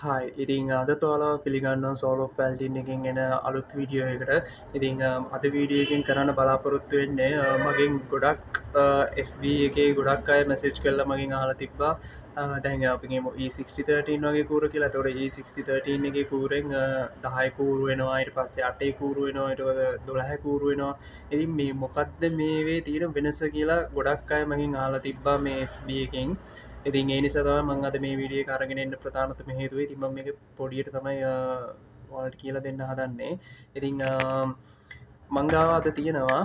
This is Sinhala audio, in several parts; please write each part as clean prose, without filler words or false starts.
හයි ඉතිං අද තුවාලා පිළිගන්න සෝලෝ ෆැල්ටින් එකින් එන අලුත් වීඩියෝ එකට ඉතිං අද වීඩියකින් කරන්න බලාපොරොත්තු වෙන්නේ මගින් ගොඩක් FB එක ගොඩක් අය මැසේජ් කරලා මගින් අහලා තිබ්බා දැන් අපගේ E6013 වගේ කූර කියලා තොට E6013 එක කූරෙන් 10 කූරු වෙනවා ඊට පස්සේ 8 කූරු වෙනවා ඊට 12 කූරු වෙනවා ඉතින් මේ මොකක්ද මේවේ තියෙන වෙනස කියලා ගොඩක් අය මගින් අහලා තිබ්බා මේ FB එකෙන් ඉතින් ඒ නිසා තමයි මම අද මේ වීඩියෝ එක අරගෙන එන්න ප්‍රධානතම හේතුව. ඉතින් මම මේක පොඩියට තමයි ඔයාලට කියලා දෙන්න හදන්නේ. ඉතින් මං ගාව අද තියෙනවා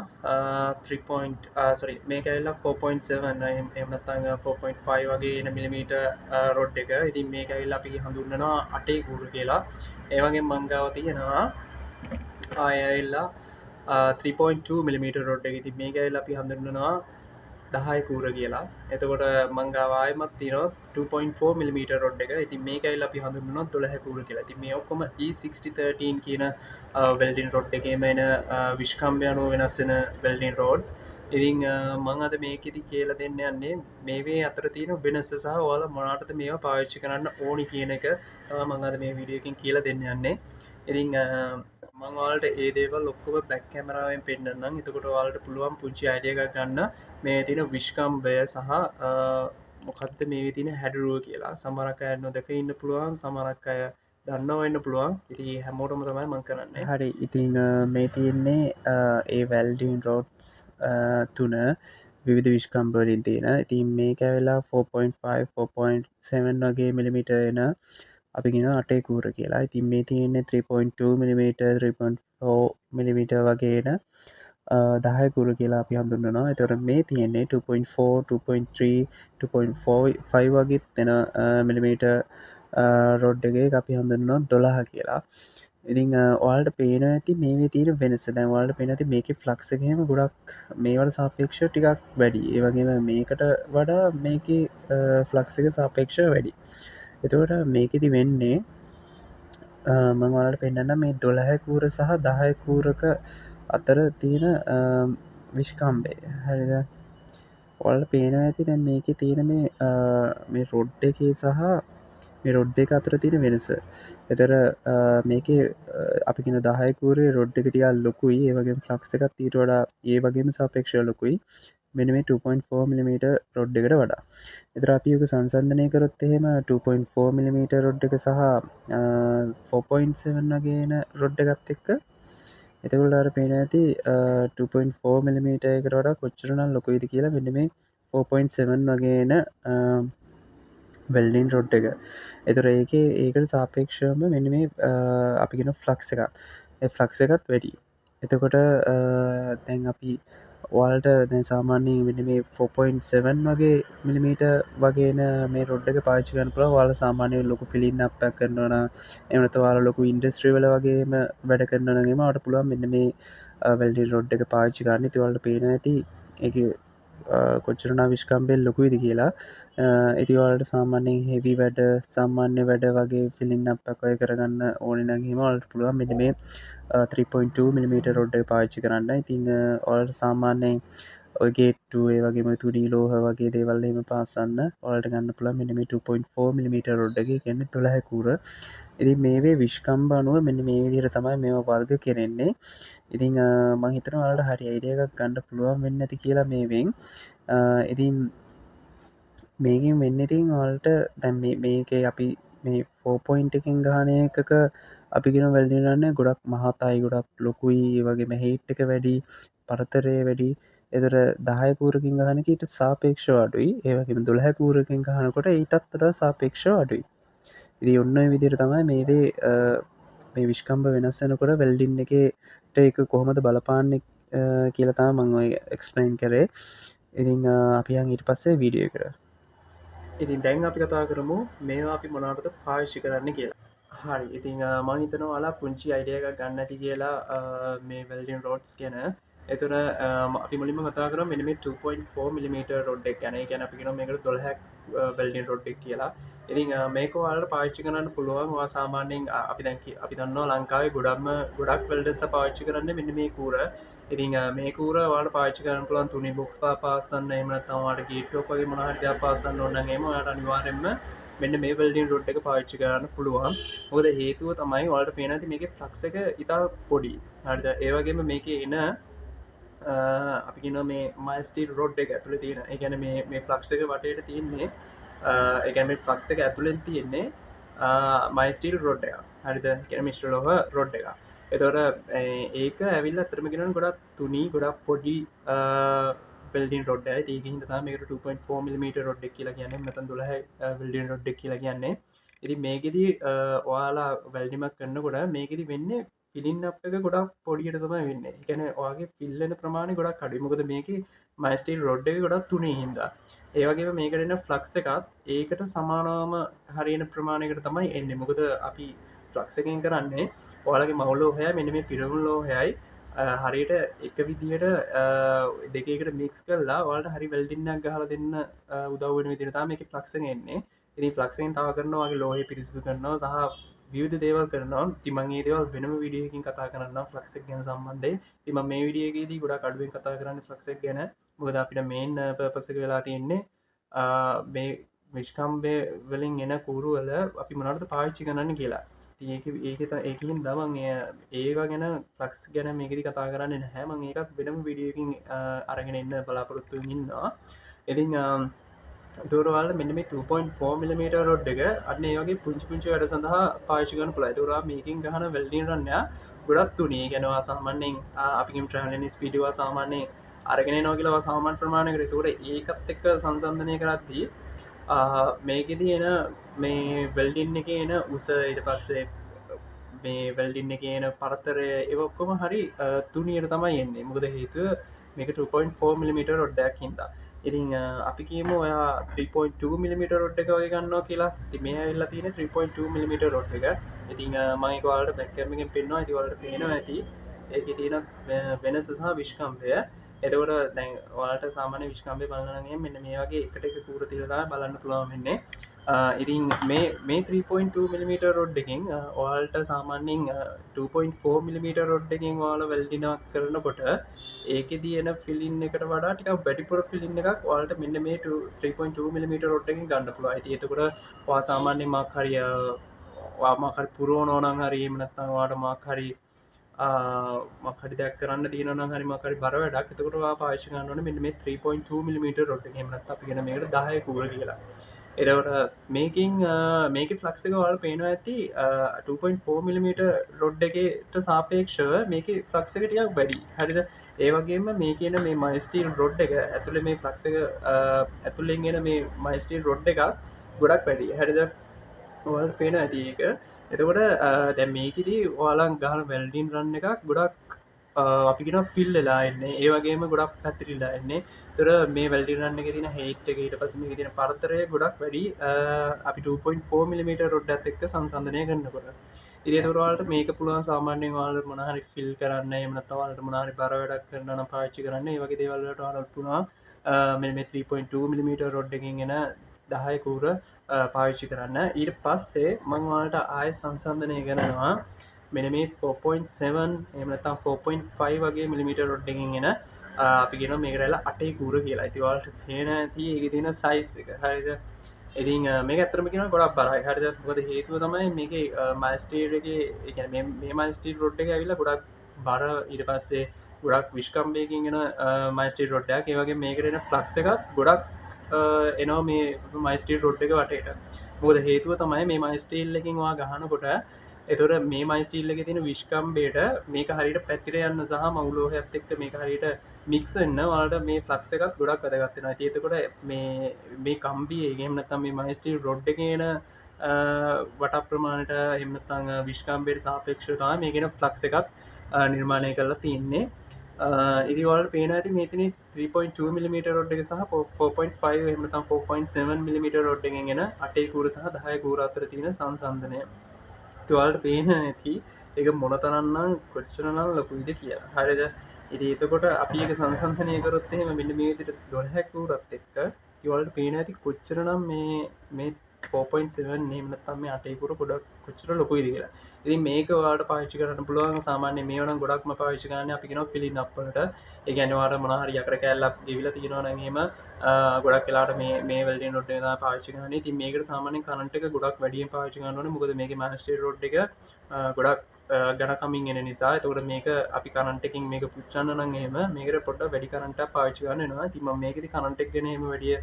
3. මේක ඇවිල්ලා 4.7 එහෙම නැත්නම් 4.5 වගේ එන මිලිමීටර් රොඩ් එක. ඉතින් මේක ඇවිල්ලා අපි හඳුන්වනවා 8 කූරු කියලා. ඒ වගේම මං ගාව තියෙනවා ආය ඇවිල්ලා 3.2 මිලිමීටර් රොඩ් එක. ඉතින් මේක ඇවිල්ලා අපි හඳුන්වනවා 10 කූර කියලා. එතකොට මංගාවායමත් තිනො 2.4 මිලිමීට රොඩ් එක. ඉතින් මේකයි අපි හඳුන්වනවා 12 කූර කියලා. ඉතින් මේ ඔක්කොම E6013 කියන වෙල්ඩින් රොඩ් එකේම එන විශ්කම්භය අනුව වෙනස් වෙන වෙල්ඩින් රෝඩ්ස්. ඉතින් මං අද මේකෙදි කියලා දෙන්න යන්නේ මේවේ අතර තියෙන වෙනස සහ ඔයාලා මොනවටද මේවා පාවිච්චි කරන්න ඕනි කියන එක තමයි මං අද මේ වීඩියෝ එකකින් කියලා දෙන්න යන්නේ. ඉතින් මංවාලට ඒ දේවල් ඔක්කොම බැක් කැමරාවෙන් පෙන්න්නම්. එතකොට වාලට පුළුවන් පුංචි අයිඩිය එකක් ගන්න මේ තින විශ්කම්බය සහ මොකක්ද මේ තින හැඩරුව කියලා සමරක් අය නොදක ඉන්න පුළුවන් සමරක් අය දන්න වෙන්න පුළුවන් ඉති හැමෝටම තමයි මං කරන්න හරි ඉතිං මේ තියෙන්නේ ඒ වැල්ඩන් රෝඩ්ස් තුන විවිධ විශ්කම්බලින් තියෙන ඉතින් මේ කැවෙලා 4.5 වගේ මිලිමිට එන අපි ගෙන අටේ කූර කියලා ඉතින් මේ තියෙන්නේ 3.2 මිලිමට 3.4 මිලිමිට වගේන දහයකුරු කියලා අපි හඳුන්නනවා එතර මේ තියෙන්නේ 2.4 2.3 2.45 වගේ ತೆන මිලිමීට රොඩ්ඩගේ අපි හඳුන්නවා 12 කියලා ඉතිං ඔයාලට පේන ඇති මේ තීර වෙනස දැන්වාලට පෙනති මේක ෆලක්සගේම ගොඩක් මේවට සාපේක්ෂ ටිකක් වැඩි ඒවගේම මේකට වඩා මේක ෆලක්සික සාපේක්ෂ වැඩි එතවට මේකෙති වෙන්නේ මංවාලට පෙන්න්න මේ 12 කූර සහ 10 කූරක අතර තියෙන විශ්කම්බේ හරිද ඔල් පේන ඇති දැන් මේක තියෙන මේ රොඩ් එකේ සහ මේ රොඩ් එක අතර තියෙන වෙනස එතර මේක අපිගෙන දහයකූරේ රොඩ් එකටියල් ලොකුයි ඒවගේ ෆලක්ස එකත් තීට වඩා ඒ වගේම සාපේක්ෂ ලොකුයි මෙන මේ 2.4 මිලිමට රොඩ් එකට වඩා එතර අපියක සංසන්ධනය කරොත් එහෙම 2.4 මිලිමට රොඩ් එක සහ 4.7 වගේන රොඩ් එකත් එක්ක එතකුල්ලාට පේන ඇති 2.4 මිලිමට එකට වඩා කොච්චරනල් ලොකොයිද කියලා මෙන්න මේ 4.7 වගේන වෙල්ඩින් රොඩ් එක එතුර ඒකට සාපේක්ෂම මෙන්න මේ අපිගෙන ෆලක්ස එකත් ෆලක්ස එකත් වැඩි එතකොට තැන් අපි වල්ට දැ සාමාන්‍යයෙන් වෙන මේ 4.7 වගේ මිලිමීට වගේන මේ රොඩ්ඩක පාචිකන් පුළ වාල සාමානය ලොකු ෆිලින් අප කරන්නවන එමනත වාල ලොකු ඉන්ඩස්ට්‍රීවල වගේම වැඩ කරන්නනගේම අට පුළුවන් මෙන්න මේ වෙල්ඩි රොඩ් එක පාච්චිකාන්න තිවල්ට පේන ඇති එක කොච්චරනා විශ්කම්බෙල් ලොකුයිද කියලා ඉතිවලට සාමාන්‍යෙන් හෙවි වැඩ සාමාන්‍ය වැඩ වගේ ෆිලින් අප කොය කරගන්න ඕනනගේමවලට පුළුවන් මෙ මේ 3.2 මිලිමට රොඩ්ඩ පාච්චි කරන්න ඉතිං ඔල්ට සාමාන්‍යයෙන් ඔයගේටේ වගේ තුනී ලෝහ වගේ දේවල්ලම පාසන්න ඔලට ගන්න පුළ මෙනම 2.4 මිලිමට රොඩ්ඩගේ කියන්න තුළහැකූර ඉදි මේවේ විශ්කම්බ අනුව මෙන්න මේ විදිර තමයි මෙම වර්ග කෙරෙන්නේ ඉතිං මහිතන වලට හරි අයිඩියකක් ගණඩ පුළුවන් වෙන්න ඇති කියලා මේවෙන් ඉතින් මේකින් වෙන්න ඉතින් වලට දැම් මේක අපි මේ ෆෝපොයින්ට එකින් ගානය එකක අපිගෙන වැල්දිරන්න ගොඩක් මහතායි ගොඩක් ලොකුයි වගේ මැහිට් එක වැඩි පරතරය වැඩි එදර දහයකූරකින් ගහනකට සාපේක්ෂ අඩුයි ඒවගේ දුළහැකූරකින් ගහනකොට ඊටත්තර සාපේක්ෂ අඩුයි ඉදි ඔන්න විදිර තමයි මේවේ මේ විශ්කම්භ වෙනස්සනකොට වෙල්ඩින් එකට එක කොහොමද බලපාන්නෙක් කියලතා මං එක්ස්පලයින් කරේ ඉතිං අපියන් ඊට පස්සේ වීඩියෝ කර ඉතින් දැන් අපි කතා කරමු මේවා අපි මොනාටද පාවිච්චි කරන්න කියලා හරි ඉතිං මහිතන වාලා පුංචි අයිඩිය එකක් ගන්න ඇති කියලා මේ වෙල්ඩින් රෝඩ්ස් කියන එතුන අපි මුලින්ම කතා කර මෙම 2.4 මිලිමට රොඩ් එක් ගැන ගැන අපිගෙන මේකට 12 වෙල්ඩින් රොඩ් එක් කියලා ඉතින් මේක වාලට පාච්චි කරන්න පුළුවන් වා සාමාන්‍යයෙන් අපි දැකි අපි දන්නවා ලංකාවේ ගොඩක් වෙල්ඩස පාච්චි කරන්න මෙන්න මේ කූර ඉතින් මේ කූර වාට පාච්චි කරන පුලන් තුනි බොක්ස් පාසන්න එමනත්තවාට ගේටෝපගේ මනහරජා පාසන්න ඔන්නගේම ට අනිවාරෙන්ම මෙන්න මේ වෙල්ඩින් රොඩ් එක පාවිච්චි කරන්න පුළුවන්. මොකද හේතුව තමයි ඔයාලට පේන ඇති මේකේ ෆ්ලක්ස් එක ඉතා පොඩි. හරිද? ඒ වගේම මේකේ එන අපින මේ මයිස්ටීල් රොඩ් එක ඇතුළ තියෙන එකැන මේ ෆලක්ෂ එක වටයට තියන්නේ එකම ෆලක්ෂ එක ඇතුළෙන් තියෙන්නේ මයිස්ටීල් රොඩ් එක හරිද කැමිස්ට්‍ර ලොහ රොඩ් එක එතොට ඒක ඇවිල් අතරමගෙන ගොඩක් තුනී ගොඩක් පොඩි පෙල්ඩින් රොඩ් ඒකින් මේක 2.4 මිලිමට රොඩ්ඩක් කියලා කියන්න මෙතන් දුල විල්ඩින් රොඩ්ඩක් කියලා කියන්නේ ඉති මේකෙදී ඔයාලා වැල්ඩිමක් කරන්න ගොඩ මේකෙදි වෙන්න පිලින් අප එක ගොඩක් පොඩියට තම වෙන්න ගැන ඔයාගේ පිල්ලන ප්‍රමාණය ගොඩක් කඩිමොකද මේක මයිස්ටීල් රොඩ් එක ගොඩක් තුනේ හින්දා ඒවගේ මේකරන්න ෆ්ලක්ස එකත් ඒකට සමානවාම හරියන ප්‍රමාණයකට තමයි එන්න මොකද අපි ෆ්ලක්සකින් කරන්නේ ඔයාලගේ මවුලෝ හය මෙන මේ පිරවුල්ලෝ හයයි හරියට එක විදියට දෙකට මික්ස් කරලා වලට හරි වැල්ඩින්නක් ගහල දෙන්න උදවන විදිරතා මේක ෆලක්ෂන එන්නේ ඉනි ෆලක්ෂෙන් තාව කරනවාගේ ලෝහ පිරිසිදු කරනවා සහ වියද දේවල් කරනවා තිමන්ගේ දේවල් වෙනම විඩියකින් කතා කරන්න ෆලක්සක් ගැන සම්බන්ධය තිම මේ විඩියගේදී ගොඩා කඩුවෙන් කතා කරන්න ෆලක්සක් ගැන බොද අපිට මේන් පපසක වෙලා තියෙන්නේ මේ විශ්කම්බේ වලින් එන කූරුවල අපි මනට පාවිච්චි කරන්න කියලා ඒකින් දමන් ඒවා ගැන ෆලක්ස් ගැන මේකදි කතා කරන්න හැමන් ඒකත් වෙනම විඩියකින් අරගෙන එන්න බලාපොරොත්තු ඉන්නවා එතින් දුරවල් මෙන්න මේ 2.4 මිලිම රොඩ් එක අන්න ඒගේ පුංචි වැඩ සඳහා පාශිකන් පුළ තුරා මේකින් ගහන වෙල්ඩින් රන්නයා ගොඩත් තුනේ ගැනවා සාමන්‍යෙන් අපිම් ට්‍රහලනි ස්පිඩිවා සාමාන්‍යය අරගෙන නොගලවා සාමාන් ප්‍රමාණකර තුර ඒකත් එක්ක සංසන්ධනය කරත්දී මේකෙදී එන මේ වෙල්ඩින් එක එන උස ඊට පස්සේ මේ වෙල්ඩින්න එක එන පරතරය එවක්කොම හරි තුනියට තමයි එන්නේ මුකද හේතුව මේක 2.4 මිලිමට රොඩ්ඩයක් හින්දා ඉතින් අපි කියම ඔයා 3.2 මිලිමට රොඩ් එක වගේ ගන්නවා කියලා ති මේ වෙල්ලා තියෙන 3.2 මිලිමට රොඩ් එක ඉතින් මයිකවාලට බැක්කමිගෙන් පෙන්වා ඇතිවලට පේනවා ඇති ඒක තියෙන වෙනස සහ විශ්කම්පය එතකොට දැන් ඔයාලට සාමාන්‍ය විශ්කම්පය බලනගේ මෙන්න මේ වගේ එකට එක කූර තිරලා බලන්න පුළුවන් වෙන්නේ ඉතින් මේ 3.2 මිලිමට රොඩ් එකින් ඔයාල්ට සාමාන්‍යෙන් 2.4 මිලිමට රොඩ් එකින් වාල වැල්ඩිනක් කරනකොට ඒක තියන ෆිලින් එකට වඩා ටික වැඩිපුර ෆිලින් එකක් ඔයාලට මෙන්න මේ 3.2 මිලිමට රොඩ් එකින් ගන්න පුළුව ඇති එතකොට වා සාමාන්‍ය මක්හරිය වාමකර පුරුවන ඕනන් හරි මනත්තා වාට මක්හරි මකට දෙයක් කරන්න තියන හරි මකරි බර වැඩක් එතකටවා පාශකන්නන මෙ මේ 3.2 මිලිමට රොට් ෙමත් අපිගෙන මේකට දහය කූර කියලා එරවට මේකින් මේක ෆලක්සක වල් පේන ඇති 2.4 මිලිමට රොඩ් එකට සාපේක්ෂව මේක ෆලක්සකටයක් බැඩි හරිද ඒවගේම මේ කියන මේ මයිස්ටීල් රොඩ් එක ඇතුළ මේ ෆලක්සක ඇතුළෙන්ගෙන මේ මයිස්ටීල් රොඩ් එක ගොඩක් වැඩි හරිද ඔවල් පේන ඇති එක එතකොට දැ මේකිදී ඔයාලන් ගහන වැල්ඩින් රන්න එකක් ගොඩක් අපිගෙන ෆිල් වෙලා එන්නේ ඒවගේම ගොඩක් පැතිරිලා එන්නේ තොර මේ වැල්ඩි රන්න එක තින හේට් එකට පසම තින පරතරය ගොඩක් වැඩි අපි 2.4 මිලිමට රොඩ් ඇත් එක්ක සංසන්ධනය කරන්නකොට ඉදිතුරවාලට මේක පුළුවන් සාමාන්‍යෙන් වාල මනහරි ෆිල් කරන්න එමනත්තවාලට මනාරි බර වැඩක් කරන්න පාච්චි කරන්න ඒවගේ දේවල්ලට අරත්තුනා මෙ 3.2 මිලිමට රොඩ් එකින් එන දහයකූර පාවිච්චි කරන්න ඊට පස්සේ මංවාලට ආය සංසන්ධනය ගැනවා මෙන මේ 4.7 එමනතා 4.5 වගේ මිලිමිට රොඩ්ඩකින් එෙන අපි ගෙන මේකරලා අටේ කූර කියලා ඇතිවාලට පේන ඇති ඒක තින සයිස් එක හරිද ඉතින් මේ ඇතරම කියෙන ගොඩක් බරයි හරිද ගොද හේතුව තමයි මේක මයිස්ටේරගේ මේ මයිස්ටීල් රොඩ් එක ඇවිල්ලා ගොඩක් බර ඊට පස්සේ ගොඩක් විශ්කම්බයකින් ගෙන මයිස්ටීල් රොඩ්ඩයක් ඒවගේ මේකරෙන ෆලක්ස එකක් ගොඩක් එනවා මේ මයිස්ටීල් රොඩ් එක වටේට බෝද හේතුව තමයි මේ මයිස්ටීල් එකින්වා ගහනකොට එතොට මේ මයිස්ටීල් එක තින විශ්කම්බේට මේක හරිට පැතිර යන්න සහ මවුලෝහ ඇත් එක්ක මේ හරිට මික්සන්න වාට මේ ෆලක්ස එකක් ගොඩක් වැදගත්වෙන තියතකොට මේ කම්බිය ඒගේමනත්තම් මේ මයිස්ටීල් රොඩ් එකන වට ප්‍රමාණට එමනත්තං විශ්කම්බේට සාපේක්ෂතා මේගෙන ෆලක්ස එකක් නිර්මාණය කරලා තියන්නේ ඉදිවල් පේන ඇති මේතින 3.2 මිලිමට රොඩ් එක සහ 4.5 එමතම් 4.7 මිලිමට රොඩ් එකගෙන අටේ කූර සහ දහය කූර අතර තියෙන සංසන්ධනය තුවල්ට පේන ඇති එක මොනතරන්නම් කොච්චරනම් ලොකුයිද කිය හරිද ඉති එතකොට අපි එක සංසන්ධනය කරොත්තේ මෙන්න මේතිට දොරහැකූරත් එක්ක කිවල්ට පේන ඇති කොච්චරනම් මේ 4.7 නේම නැත්නම් මේ අටේකුර ගොඩක් කොච්චර ලොකුයිද කියලා. ඉතින් මේක ඔයාලට පාවිච්චි කරන්න පුළුවන් සාමාන්‍ය මේවා නම් ගොඩක්ම පාවිච්චි කරන්නේ අපි කියනවා ෆිලින් අප් වලට. ඒ කියන්නේ ඔයාලට මොනවා හරි යකඩ කෑල්ලක් ගෙවිලා තියෙනවා නම් එහෙම ගොඩක් වෙලාවට මේ වෙල්ඩින් රොඩ් එක තමයි පාවිච්චි කරන්නේ. ඉතින් මේකට සාමාන්‍යයෙන් කරන්ට් එක ගොඩක් වැඩියෙන් පාවිච්චි කරන්න ඕනේ. මොකද මේකේ මාස්ටර් රොඩ් එක ගොඩක් ගණකමින් එන නිසා. එතකොට මේක අපි කරන්ට් එකකින් මේක පුච්චන්න නම් එහෙම මේකට පොඩ්ඩක් වැඩි කරන්ට් එකක් පාවිච්චි කරන්න වෙනවා. ඉතින් මම මේකෙදි කරන්ට් එක ගැන එහෙම වැඩි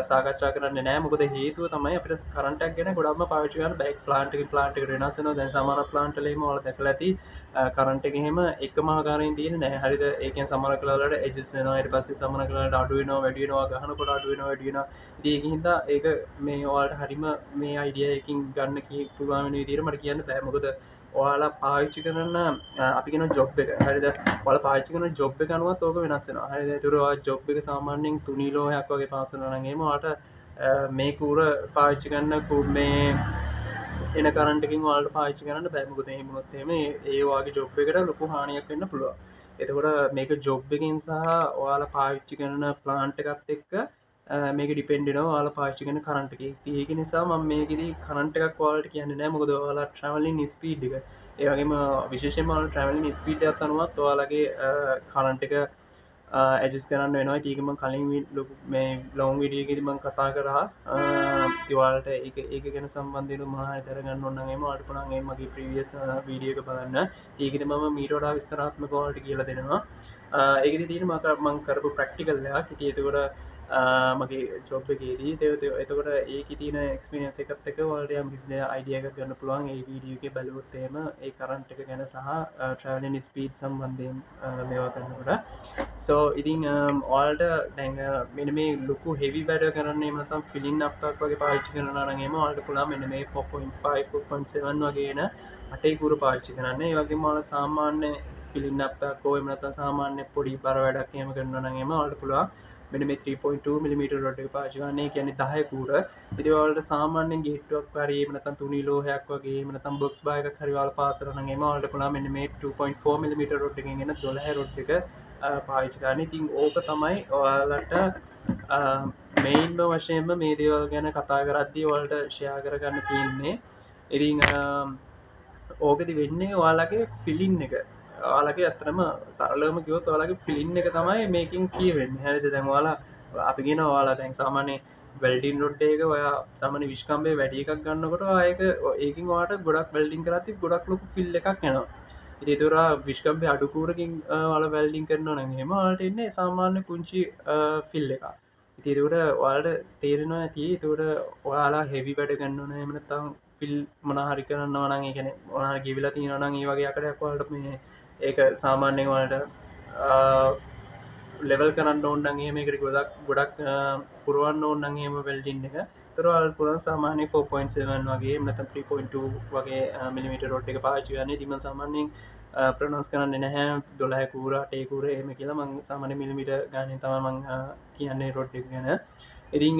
සාකච්ඡා කරන්නේ නැහැ. මොකද හේතුව තමයි අපිට කරන්ට් එකක් ගැන ගොඩක්ම පාවිච්චි කරන්න බෑක් ප්ලාන්ට් එකකින් ප්ලාන්ට් එකට වෙනස් වෙනවා. දැන් සමහර ප්ලාන්ට් වල එහෙම ඔයාලා දැකලා ඇති කරන්ට් එක එහෙම එකම ආකාරයෙන් තියෙන්නේ නැහැ. හරිද? ඒ කියන්නේ සමහර කලවලට එජස් වෙනවා. ඊට පස්සේ සමහර කලවලට අඩු වෙනවා, වැඩි වෙනවා, ගහනකොට අඩු වෙනවා, වැඩි වෙනවා. ඉතින් ඒකින් හින්දා ඒක මේ ඔයාලට හරිම මේ අයිඩියා එකකින් ගන්න පුළුවන් වෙන විදිහට මට කියන්න බෑ. මොකද ඔයාලා පාවිච්චි කරන අපි කියන ජොබ් එක හරිද ඔයාලා පාවිච්චි කරන ජොබ් එක අනුවත් ඕක වෙනස් වෙනවා හරිද ඒතර ඔයා ජොබ් එක සාමාන්‍යයෙන් 3 ලෝහයක් වගේ පාස් කරනවා නම් එහෙම ඔයාලට මේ කූර පාවිච්චි කරන මේ එන කරන්ට් එකකින් ඔයාලට පාවිච්චි කරන්න බෑ මොකද එහෙම වුණොත් එහෙම ඒ වගේ ජොබ් එකට ලොකු හානියක් වෙන්න පුළුවන් එතකොට මේක ජොබ් එකකින් සහ ඔයාලා පාවිච්චි කරන ප්ලාන්ට් එකත් එක්ක මේක ඩිපෙන්ඩ් වෙනවා ඔයාලා පාවිච්චි කරන කරන්ට් එක. ඉතින් ඒක නිසා මම මේකෙදි කරන්ට් එකක් ඔයාලට කියන්නේ නැහැ මොකද ඔයාලා ට්‍රැවලින් ස්පීඩ් එක ඒ වගේම විශේෂයෙන්ම ඔයාලා ට්‍රැවලින් ස්පීඩ් එකත් අනුවත් ඔයාලගේ කරන්ට් එක ඇඩ්ජස්ට් කරන්න වෙනවා. ඉතින් ඒක මම කලින් මේ ලොං වීඩියෝ එකේදී මම කතා කරා. ඉතින් ඔයාලට ඒක ගැන සම්බන්ධව මොනවා හරි දරගන්න ඕන නම් එහෙම ඔයාලට පුළුවන් ඒ මගේ ප්‍රීවියස් වීඩියෝ එක බලන්න. ඉතින් ඒකෙදි මම මීට වඩා විස්තරාත්මකව ඔයාලට කියලා දෙනවා. ඒකෙදි තියෙන මම කරපු ප්‍රැක්ටිකල් එකක්. ඉතින් ඒකවල මගේ ජොබ් එකේදී එතකොට ඒකේ තියෙන එක්ස්පීරියන්ස් එකත් එක්ක ඔයාලට යම් කිසි අයිඩියා එකක් ගන්න පුළුවන් ඒ වීඩියෝ එකේ බලුවොත් එහෙම ඒ කරන්ට් එක ගැන සහ ට්‍රැවලින් ස්පීඩ් සම්බන්ධයෙන් මේවා කරනකොට සෝ ඉතින් ඔයාලට දැන් මෙන්න මේ ලොකු හෙවි වැඩ කරන්න එහෙම නැත්නම් ෆිලින් අප් එකක් වගේ පාවිච්චි කරනවා නම් එහෙම ඔයාලට පුළුවන් මෙන්න මේ 4.5 4.7 වගේ එන අටේ කුර පාවිච්චි කරන්න. ඒ වගේම ඔයාලා සාමාන්‍ය ෆිලින් අප් එකක් හෝ එහෙම නැත්නම් සාමාන්‍ය පොඩි බර වැඩක් එහෙම කරනවා නම් එහෙම ඔයාලට පුළුවන් මෙන්න මේ 3.2 mm රොඩ් එක පාවිච්චි කරන්න. ඒ කියන්නේ 10 කූර. ඉතින් ඔයාලට සාමාන්‍යයෙන් ගේට්ටුවක් හරි එහෙම නැත්නම් තුනී ලෝහයක් වගේ එහෙම නැත්නම් බොක්ස් බා එකක් හරි ඔයාලා පාස් කරනවා නම් එහෙම ඔයාලට පුළුවන් මෙන්න මේ 2.4 mm රොඩ් එකකින් එන 12 රොඩ් එක පාවිච්චි කරන්න. ඉතින් ඕක තමයි ඔයාලට මේන්ම වශයෙන්ම මේ දේවල් ගැන කතා කරද්දී ඔයාලට ෂෙයා කරගන්න තියෙන්නේ. ඉතින් ඕකෙදි වෙන්නේ ඔයාලගේ ෆිලින් එක ඔයාලගේ ඇත්තටම සරලවම කිව්වොත් ඔයාලගේ ෆිලින් එක තමයි මේකෙන් කියවෙන්නේ. හරිද? දැන් ඔයාලා අපි කියනවා ඔයාලා දැන් සාමාන්‍ය වෙල්ඩින් රොඩ් එක ඔයා සාමාන්‍ය විශ්කම්බේ වැඩි එකක් ගන්නකොට ඒක ඒකින් ඔයාලට ගොඩක් වෙල්ඩින් කරද්දි ගොඩක් ලොකු ෆිල් එකක් එනවා. ඉතින් ඒතර විශ්කම්බේ අඩු කූරකින් ඔයාලා වෙල්ඩින් කරනවා නම් එහෙම ඔයාලට එන්නේ සාමාන්‍ය පුංචි ෆිල් එකක්. ඉතින් ඒකට ඔයාලට තේරෙනවා ඇති ඒකට ඔයාලා හෙවි වැඩ ගන්න ඕන එහෙම නැත්නම් ෆිල් මොනවා හරි කරනවා නම් ඒ කියන්නේ මොනවා හරි ගෙවිලා තියෙනවා නම් ඒ වගේ යකඩයක් ඔයාලට මේ ඒක සාමාන්‍යයෙන් ඔයාලට ලෙවල් කරන්න ඕන නම් එහෙම ඒකට ගොඩක් පුරවන්න ඕන නම් එහෙම වෙල්ඩින් එක. ඒතර ඔයාලට පුළුවන් සාමාන්‍ය 4.7 වගේ එහෙම නැත්නම් 3.2 වගේ මිලිමීටර් රොඩ් එක පාවිච්චි කරන්න. ඉතින් මම සාමාන්‍යයෙන් ප්‍රොනවුන්ස් කරන්නේ නැහැ 12 කූර 8 කූර එහෙම කියලා. මම සාමාන්‍ය මිලිමීටර් ගානේ තමයි මම කියන්නේ රොඩ් එක ගැන. ඉතින්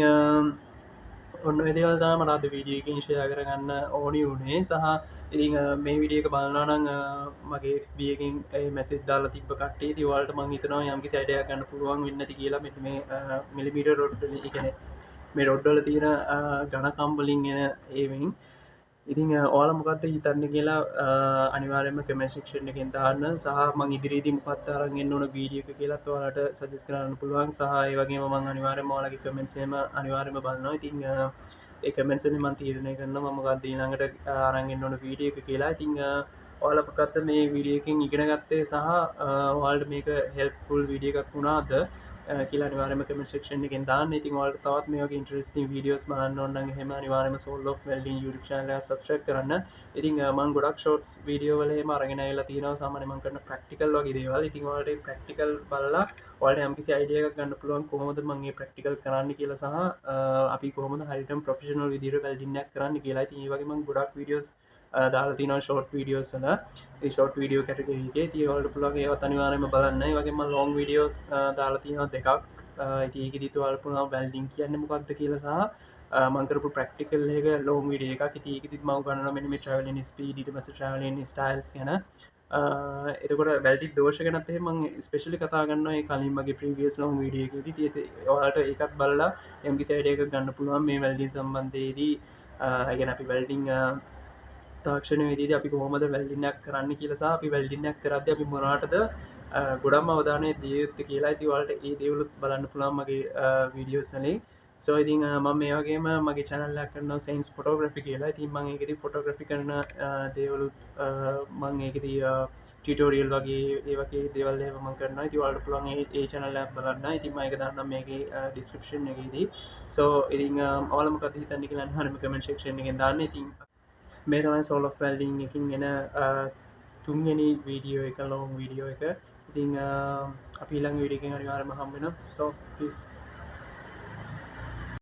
ඔන්න ඔය දේවල් තමයි මට අද වීඩියෝ එකකින් ෂෙයා කරගන්න ඕනි වුණේ. සහ ඉතින් මේ වීඩියෝ එක බලනවා නම් මගේ FB එකෙන් ඒ මැසේජ් දාලා තිබ්බ කට්ටිය ඉතින් ඔයාලට මම හිතනවා යම්කිසි අයිඩියා එකක් ගන්න පුළුවන් වෙන්නේ නැති කියලා මෙන්න මේ මිලිමීටර් රොඩ් වල ඒ කියන්නේ මේ රොඩ් වල තියෙන ඝනකම් වලින් එන ඒවෙන් ඉතින් ඔයාලා මොකක්ද හිතන්නේ කියලා අනිවාර්යයෙන්ම කමෙන්ට් සෙක්ෂන් එකෙන් දාන්න සහ මම ඉදිරියේදී මොකක්ද අරන් එන්න ඕන වීඩියෝ එක කියලාත් ඔයාලට සජෙස්ට් කරන්න පුළුවන් සහ ඒ වගේම මම අනිවාර්යයෙන්ම ඔයාලගේ කමෙන්ට්ස් එහෙම අනිවාර්යයෙන්ම බලනවා. ඉතින් ඒ කමෙන්ට්ස් වලින් මම තීරණය කරනවා මම මොකක්ද ඊළඟට අරන් එන්න ඕන වීඩියෝ එක කියලා. ඉතින් ඔයාලා මොකක්ද මේ වීඩියෝ එකෙන් ඉගෙන ගත්තේ සහ ඔයාලට මේක හෙල්ප්ෆුල් වීඩියෝ එකක් වුණාද කියලා අනිවාර්යයෙන්ම කමෙන්ට් සෙක්ෂන් එකෙන් දාන්න. ඉතින් ඔයාලට තවත් මේ වගේ ඉන්ටරෙස්ටිං වීඩියෝස් බලන්න ඕන නම් එහෙම අනිවාර්යයෙන්ම Soul of Welding YouTube channel එක subscribe කරන්න. ඉතින් මම ගොඩක් shorts වීඩියෝ වල එහෙම අරගෙන ආවිලා තියෙනවා සාමාන්‍යයෙන් මම කරන ප්‍රැක්ටිකල් වගේ දේවල්. ඉතින් ඔයාලට මේ ප්‍රැක්ටිකල් බලලා ඔයාලට යම්කිසි අයිඩියා එකක් ගන්න පුළුවන් කොහොමද මම මේ ප්‍රැක්ටිකල් කරන්න කියලා සහ අපි කොහොමද හරියටම ප්‍රොෆෙෂනල් විදිහට වෙල්ඩින් එකක් කරන්න කියලා. ඉතින් මේ වගේ මම ගොඩක් වීඩියෝස් දාලා තියෙනවා ෂෝට් වීඩියෝස් වල. ඒ ෂෝට් වීඩියෝ කැටගරි එකේ ඉතින් ඔයාලට පුළුවන් ඒවත් අනිවාර්යයෙන්ම බලන්න. ඒ වගේම මම ලොං වීඩියෝස් දාලා තියෙනවා දෙකක්. ඉතින් ඒකෙදිත් ඔයාලට පුළුවන් වෙල්ඩින් කියන්නේ මොකක්ද කියලා සහ මම කරපු ප්‍රැක්ටිකල් එක ලොං වීඩියෝ එකක්. ඉතින් ඒකෙදිත් මම උගන්වනවා මෙන්න මේ ට්‍රැවලින් ස්පීඩ් ඊට පස්සේ ට්‍රැවලින් ස්ටයිල්ස් ගැන එතකොට වැල්ටි දෝෂ ගැනත් මං ස්පෙශලි කතාගන්න කලින් මගේ ප්‍රවියස් ලොම් විඩියකෙද තියත ඔයාට එකත් බලලා යම්කි සයිඩයක ගන්න පුළුවන් මේ වැල්ඩි සම්බන්ධයේදී ගැන අපි වැල්ඩිං තාක්ෂණ විදි අපි කොහොමද වැල්ඩිනයක් කරන්න කියලසා අපි වැල්ඩිනයක් කරද අපි මොනාටද ගොඩම් අවධානය දියයුත්ත කියලා ඇතිවලට ඒ දෙවලුත් බලන්න පුළන් මගේ වීඩියෝස්නලේ සෝයිති ම මේවාගේම මගේ චනල්ලක් කරන සයින්ස් ෆොටෝග්‍රෆි කියලා ති මං එකෙති ෆොටෝග්‍රෆි කරන දේවලුත් මං ඒකති ටිටෝරියල් වගේ ඒවගේ දෙවල් මං කරන තිවල්ට පුළන් ඒ චනල්ල බලන්න ඉතිම එක දන්න මේගේ ඩිස්ක්‍රපෂන් එකේදී සෝ ඉරි අවලම කති තන්නික ලන් හනම කමෙන්ට ක්ෂණ එක දන්න ඉතින් මේ තමයි සෝල් ෆැල්ඩිං එකින් එන තුන්ගනි වීඩියෝ එක ලොම් වීඩියෝ එක ඉතිං අපි ළඟ විඩියකින් අනිවාර්යම හම්බෙන සෝ පිස්